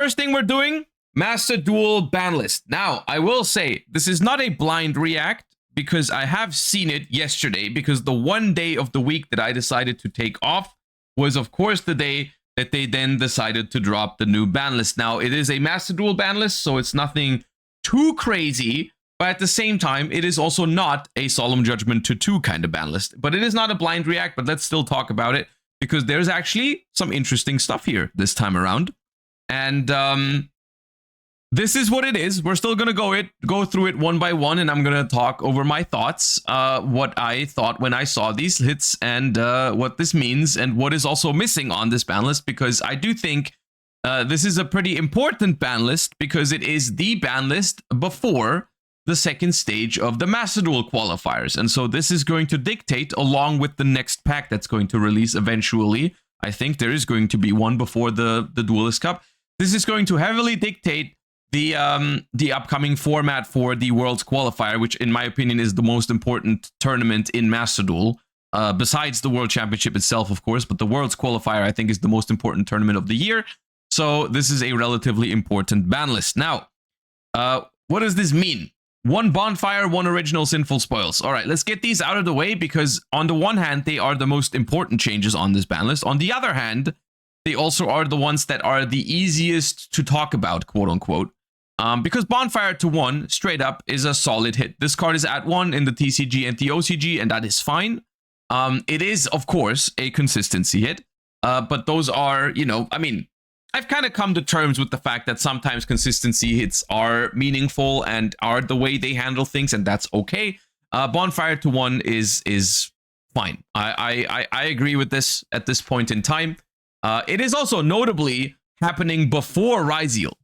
First thing we're doing, Master Duel Banlist. Now, I will say, this is not a blind react, because I have seen it yesterday, because the one day of the week that I decided to take off was, of course, the day that they then decided to drop the new ban list. Now, it is a Master Duel ban list, so it's nothing too crazy, but at the same time, it is also not a Solemn Judgment to 2 kind of ban list. But it is not a blind react, but let's still talk about it, because there's actually some interesting stuff here this time around. And this is what it is. We're still going to go through it one by one, and I'm going to talk over my thoughts, what I thought when I saw these hits, and what this means, and what is also missing on this ban list, because I do think this is a pretty important ban list, because it is the ban list before the second stage of the Master Duel qualifiers. And so this is going to dictate, along with the next pack that's going to release eventually. I think there is going to be one before the Duelist Cup. This is going to heavily dictate the upcoming format for the World's Qualifier, which in my opinion is the most important tournament in Master Duel, besides the World Championship itself, of course, but the World's Qualifier I think is the most important tournament of the year. So this is a relatively important ban list. Now, what does this mean? 1 bonfire, 1 original sinful spoils. All right, let's get these out of the way, because on the one hand, they are the most important changes on this ban list. On the other hand, they also are the ones that are the easiest to talk about, quote unquote. Because Bonfire to 1, straight up, is a solid hit. This card is at 1 in the TCG and the OCG, and that is fine. It is, of course, a consistency hit. But those are, you know, I mean, I've kind of come to terms with the fact that sometimes consistency hits are meaningful and are the way they handle things, and that's okay. Bonfire to 1 is fine. I agree with this at this point in time. It is also notably happening before Ryzeal.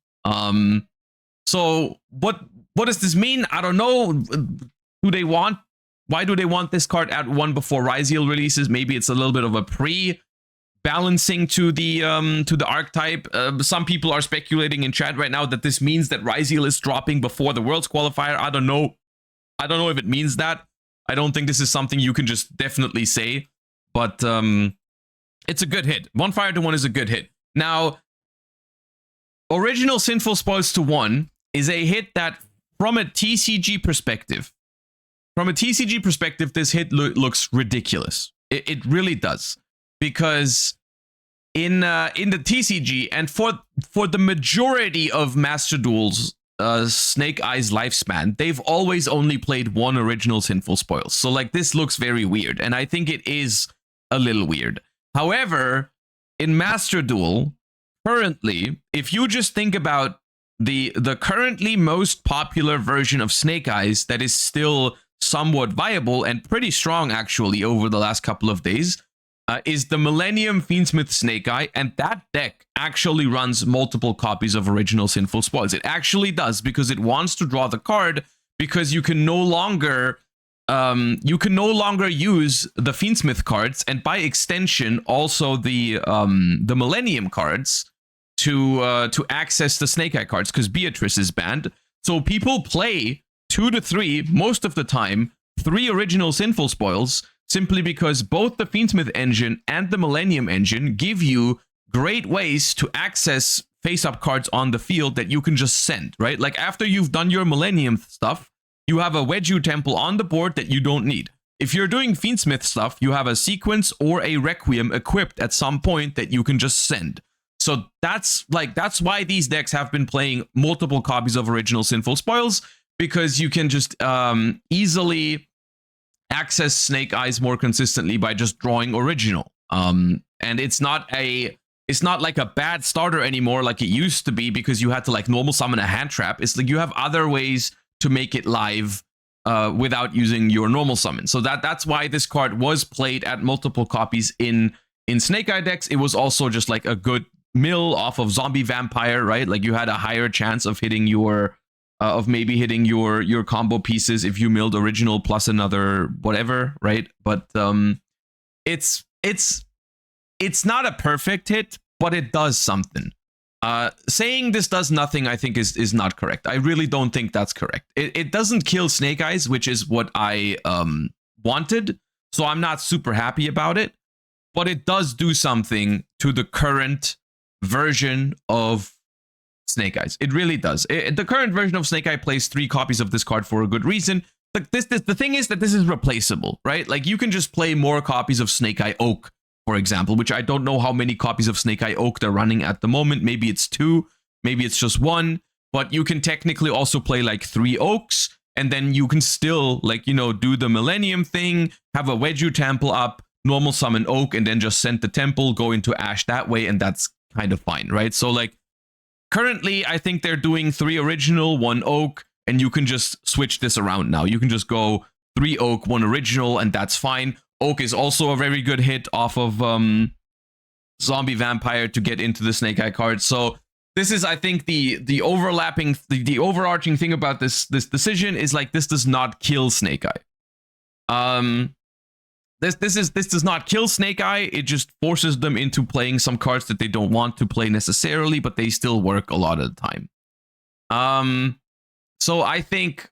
So what does this mean? I don't know. Why do they want this card at 1 before Ryzeal releases? Maybe it's a little bit of a pre-balancing to the archetype. Some people are speculating in chat right now that this means that Ryzeal is dropping before the World's Qualifier. I don't know if it means that. I don't think this is something you can just definitely say, but it's a good hit. Bonfire to 1 is a good hit. Now, Original Sinful Spoils to 1 is a hit that, from a TCG perspective, this hit looks ridiculous. It really does, because in the TCG and for the majority of Master Duel's Snake Eyes lifespan, they've always only played 1 Original Sinful Spoils. So like, this looks very weird, and I think it is a little weird. However, in Master Duel, currently, if you just think about the currently most popular version of Snake Eyes that is still somewhat viable and pretty strong actually over the last couple of days, is the Millennium Fiendsmith Snake Eye, and that deck actually runs multiple copies of Original Sinful Spoils. It actually does, because it wants to draw the card, because you can no longer use the Fiendsmith cards, and by extension also the Millennium cards, to access the Snake Eye cards, because Beatrice is banned. So people play 2 to 3, most of the time, 3 Original Sinful Spoils, simply because both the Fiendsmith engine and the Millennium engine give you great ways to access face-up cards on the field that you can just send, right? Like, after you've done your Millennium stuff, you have a Wedju Temple on the board that you don't need. If you're doing Fiendsmith stuff, you have a Sequence or a Requiem equipped at some point that you can just send. So that's why these decks have been playing multiple copies of Original Sinful Spoils, because you can just easily access Snake Eyes more consistently by just drawing Original. And it's not like a bad starter anymore like it used to be, because you had to like normal summon a hand trap. It's like you have other ways to make it live without using your normal summon. So that's why this card was played at multiple copies in Snake Eye decks. It was also just like a good mill off of Zombie Vampire, right? Like, you had a higher chance of hitting your maybe hitting your combo pieces if you milled Original plus another whatever, right? But it's not a perfect hit, but it does something. Saying this does nothing, I think, is not correct. I really don't think that's correct. It doesn't kill Snake Eyes, which is what I wanted, so I'm not super happy about it. But it does do something to the current version of Snake Eyes. It really does. The current version of Snake Eye plays 3 copies of this card for a good reason. Like the thing is that this is replaceable, right? Like you can just play more copies of Snake Eye Oak, for example, which I don't know how many copies of Snake Eye Oak they're running at the moment. Maybe it's 2, maybe it's just 1, but you can technically also play like 3 Oaks, and then you can still, like, you know, do the Millennium thing, have a Wedju Temple up, normal summon Oak, and then just send the Temple, go into Ash that way, and that's kind of fine, right? So like currently I think they're doing 3 original, 1 Oak, and you can just switch this around now. You can just go 3 Oak, 1 original, and that's fine. Oak is also a very good hit off of Zombie Vampire to get into the Snake Eye card. So this is, I think, the overlapping, the overarching thing about this decision is like this does not kill Snake Eye. This does not kill Snake Eye. It just forces them into playing some cards that they don't want to play necessarily, but they still work a lot of the time. So I think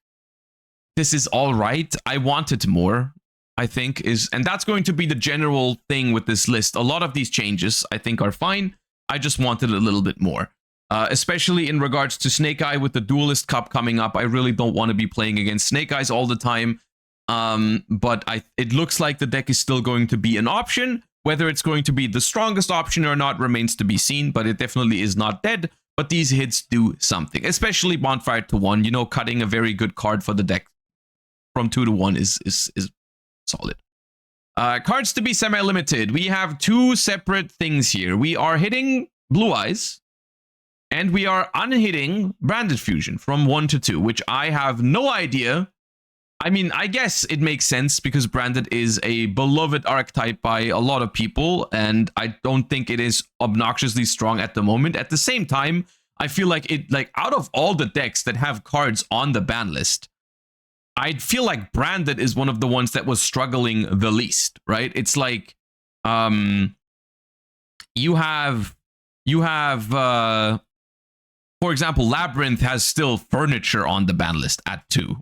this is all right. I wanted more, I think, and that's going to be the general thing with this list. A lot of these changes I think are fine. I just wanted a little bit more, especially in regards to Snake Eye with the Duelist Cup coming up. I really don't want to be playing against Snake Eyes all the time. But it looks like the deck is still going to be an option. Whether it's going to be the strongest option or not remains to be seen, but it definitely is not dead. But these hits do something, especially Bonfire to 1. You know, cutting a very good card for the deck from 2 to 1 is solid. Cards to be semi-limited. We have 2 separate things here. We are hitting Blue Eyes, and we are unhitting Branded Fusion from 1 to 2, which I have no idea. I mean, I guess it makes sense because Branded is a beloved archetype by a lot of people, and I don't think it is obnoxiously strong at the moment. At the same time, I feel like out of all the decks that have cards on the ban list, I feel like Branded is one of the ones that was struggling the least, right? It's like, you have for example, Labyrinth has still Furniture on the ban list at 2,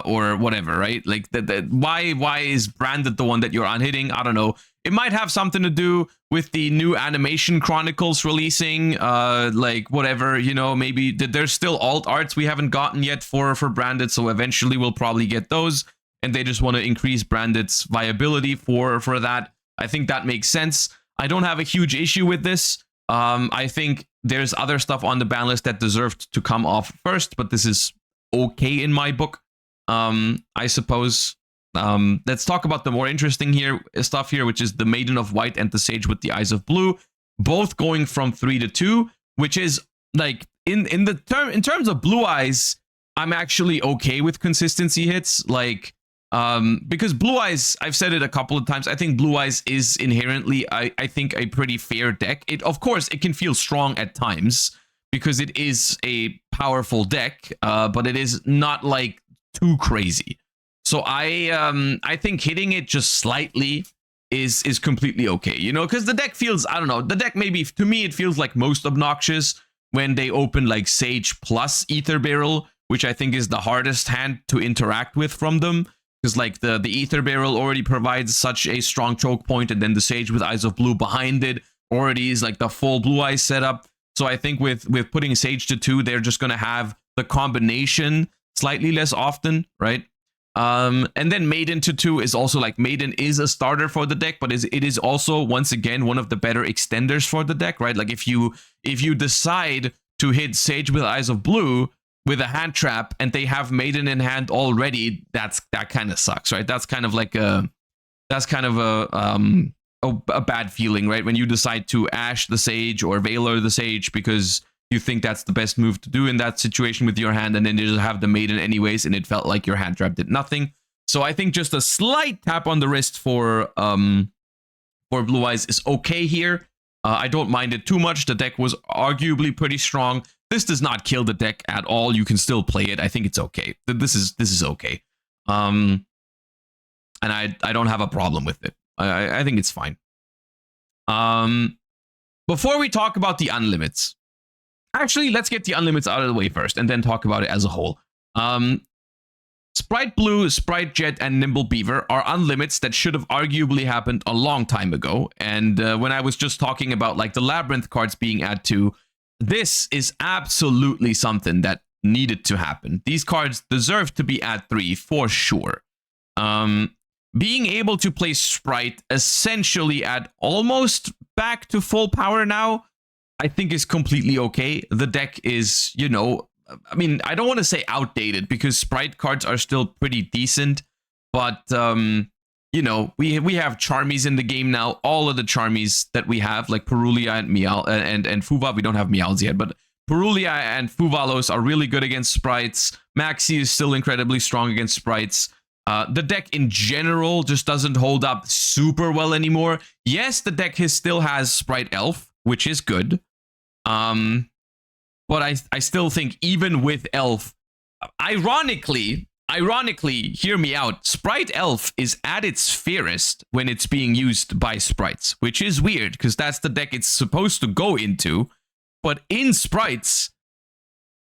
or whatever, right? Like, why is Branded the one that you're unhitting? I don't know. It might have something to do with the new Animation Chronicles releasing, like, whatever, you know, maybe there's still alt arts we haven't gotten yet for Branded, so eventually we'll probably get those, and they just want to increase Branded's viability for that. I think that makes sense. I don't have a huge issue with this. I think there's other stuff on the ban list that deserved to come off first, but this is okay in my book, I suppose. Let's talk about the more interesting stuff here, which is the Maiden of White and the Sage with the Eyes of Blue, both going from 3 to 2, which is like in terms of Blue Eyes, I'm actually okay with consistency hits, like because Blue Eyes, I've said it a couple of times, I think Blue Eyes is inherently, I think, a pretty fair deck. Of course, it can feel strong at times because it is a powerful deck, but it is not like too crazy. So I think hitting it just slightly is completely okay, you know, because the deck feels, I don't know, the deck maybe, to me, it feels like most obnoxious when they open like Sage plus Ether Barrel, which I think is the hardest hand to interact with from them. Because like the Ether Barrel already provides such a strong choke point, and then the Sage with Eyes of Blue behind it already is like the full Blue Eyes setup. So I think with putting Sage to 2, they're just going to have the combination slightly less often, right? And then Maiden to 2 is also like, Maiden is a starter for the deck, but it is also, once again, one of the better extenders for the deck, right? Like if you decide to hit Sage with Eyes of Blue with a hand trap and they have Maiden in hand already, that kind of sucks, right? That's kind of like a bad feeling, right? When you decide to Ash the Sage or Valor the Sage because you think that's the best move to do in that situation with your hand, and then you just have the Maiden anyways, and it felt like your hand trap did nothing. So I think just a slight tap on the wrist for Blue Eyes is okay here. I don't mind it too much. The deck was arguably pretty strong. This does not kill the deck at all. You can still play it. I think it's okay. This is okay. And I don't have a problem with it. I think it's fine. Before we talk about the unlimits, actually, let's get the unlimits out of the way first and then talk about it as a whole. Spright Blue, Spright Jet, and Nimble Beaver are unlimits that should have arguably happened a long time ago. And when I was just talking about like the Labyrinth cards being add to, this is absolutely something that needed to happen. These cards deserve to be at 3 for sure. Being able to play Spright essentially at almost back to full power now, I think is completely okay. The deck is, you know, I mean, I don't want to say outdated because Spright cards are still pretty decent, but you know, we have Charmies in the game now. All of the Charmies that we have, like Perulia and Meow and Fuva, we don't have Meowls yet, but Perulia and Fuvalos are really good against Sprites. Maxi is still incredibly strong against Sprites. The deck in general just doesn't hold up super well anymore. Yes, the deck still has Sprite Elf, which is good. But I still think even with Elf, ironically, hear me out, Sprite Elf is at its fairest when it's being used by Sprites, which is weird because that's the deck it's supposed to go into. But in Sprites,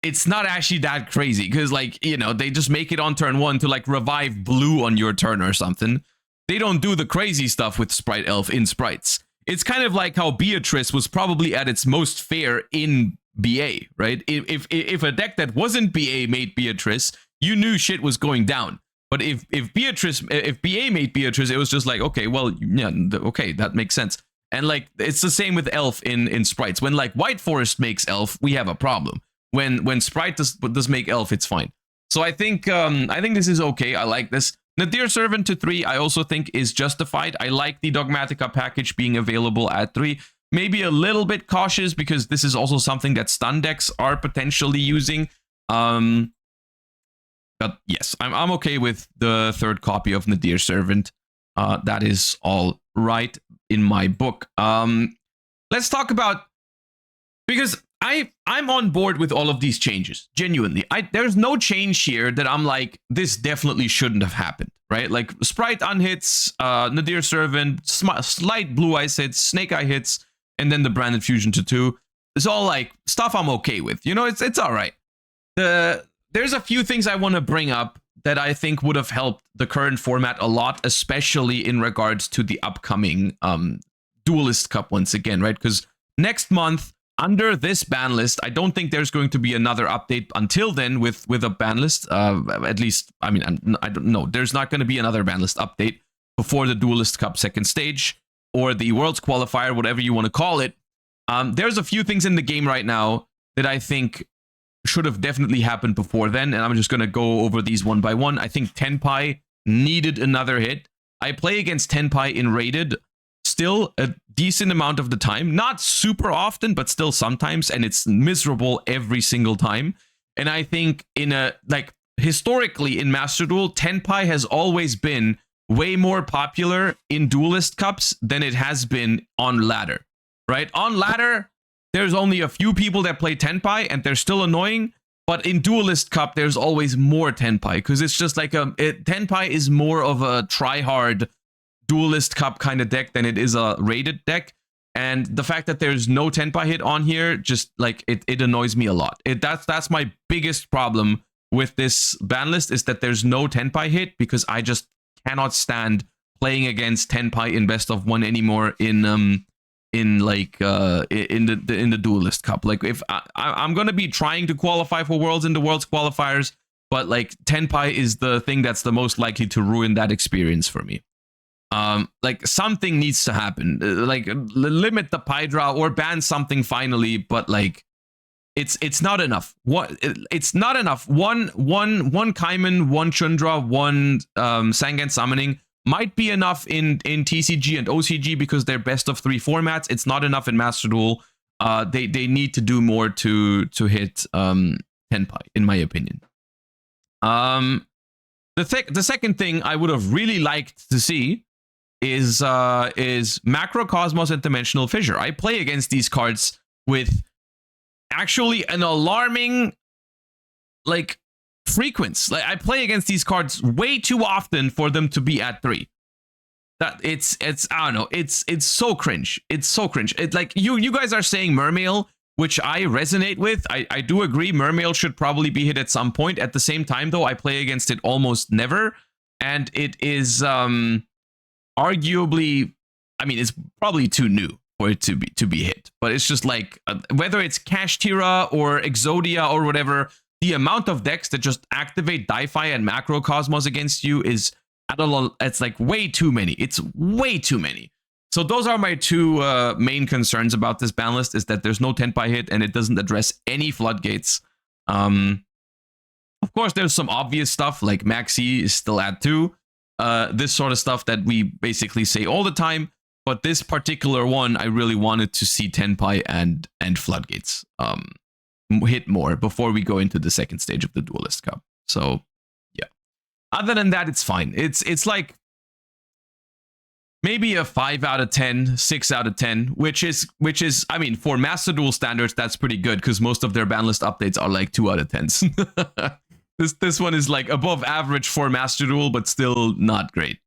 it's not actually that crazy because, like, you know, they just make it on turn 1 to like revive blue on your turn or something. They don't do the crazy stuff with Sprite Elf in Sprites. It's kind of like how Beatrice was probably at its most fair in BA, right? If a deck that wasn't BA made Beatrice, you knew shit was going down. But if BA made Beatrice, it was just like, okay, well, yeah, okay, that makes sense. And like, it's the same with Elf in Sprites. When like White Forest makes Elf, we have a problem. When Sprite does make Elf, it's fine. So I think this is okay. I like this. Nadir Servant to 3, I also think is justified. I like the Dogmatika package being available at 3. Maybe a little bit cautious because this is also something that stun decks are potentially using. But yes, I'm okay with the 3rd copy of Nadir Servant. That is all right in my book. Let's talk about, because I'm on board with all of these changes. Genuinely, there's no change here that I'm like, this definitely shouldn't have happened, right? Like Sprite unhits, Nadir Servant, slight Blue Eyes hits, Snake Eye hits, and then the Branded Fusion to 2. It's all like stuff I'm okay with. You know, it's all right. There's a few things I want to bring up that I think would have helped the current format a lot, especially in regards to the upcoming Duelist Cup once again, right? Because next month, under this ban list, I don't think there's going to be another update until then with a ban list. At least, I mean, I don't know. There's not going to be another ban list update before the Duelist Cup second stage or the World's Qualifier, whatever you want to call it. There's a few things in the game right now that I think should have definitely happened before then, and I'm just going to go over these one by one. I think Tenpai needed another hit. I play against Tenpai in Rated still a decent amount of the time. Not super often, but still sometimes, and it's miserable every single time. And I think historically in Master Duel, Tenpai has always been way more popular in Duelist Cups than it has been on Ladder, right? On Ladder, there's only a few people that play Tenpai, and they're still annoying. But in Duelist Cup, there's always more Tenpai, because it's just like Tenpai is more of a try-hard Duelist Cup kind of deck than it is a rated deck. And the fact that there's no Tenpai hit on here, just like it annoys me a lot. That's my biggest problem with this ban list, is that there's no Tenpai hit, because I just cannot stand playing against Tenpai in best of one anymore in the Duelist Cup. Like, if I'm gonna be trying to qualify for Worlds in the Worlds qualifiers, but like Tenpai is the thing that's the most likely to ruin that experience for me. Like, something needs to happen. Like, limit the Pydra or ban something finally, but like, it's not enough. It's not enough. One Kaiman, one Chundra, one Sangan summoning might be enough in TCG and OCG because they're best of 3 formats. It's not enough in Master Duel. They need to do more to hit Tenpai, in my opinion. The second thing I would have really liked to see is Macrocosmos and Dimensional Fissure. I play against these cards with actually an alarming like frequency. Like, I play against these cards way too often for them to be at 3. That it's I don't know, it's so cringe. It's so cringe. It's like you guys are saying Mermail, which I resonate with. I do agree Mermail should probably be hit at some point. At the same time though, I play against it almost never, and it is arguably, I mean, it's probably too new. for it to be hit. But it's just like whether it's Kashtira or Exodia or whatever, the amount of decks that just activate Di-Fi and Macrocosmos against you is, I don't know, it's like way too many. It's way too many. So those are my two main concerns about this ban list, is that there's no Tenpai hit and it doesn't address any floodgates. Of course, there's some obvious stuff like Maxi is still at 2. This sort of stuff that we basically say all the time. But this particular one, I really wanted to see Tenpai and floodgates hit more before we go into the second stage of the Duelist Cup. So yeah. Other than that, it's fine. It's like maybe a 5 out of 10, 6 out of 10, which is, I mean, for Master Duel standards, that's pretty good because most of their ban list updates are like 2 out of 10s. This one is like above average for Master Duel, but still not great.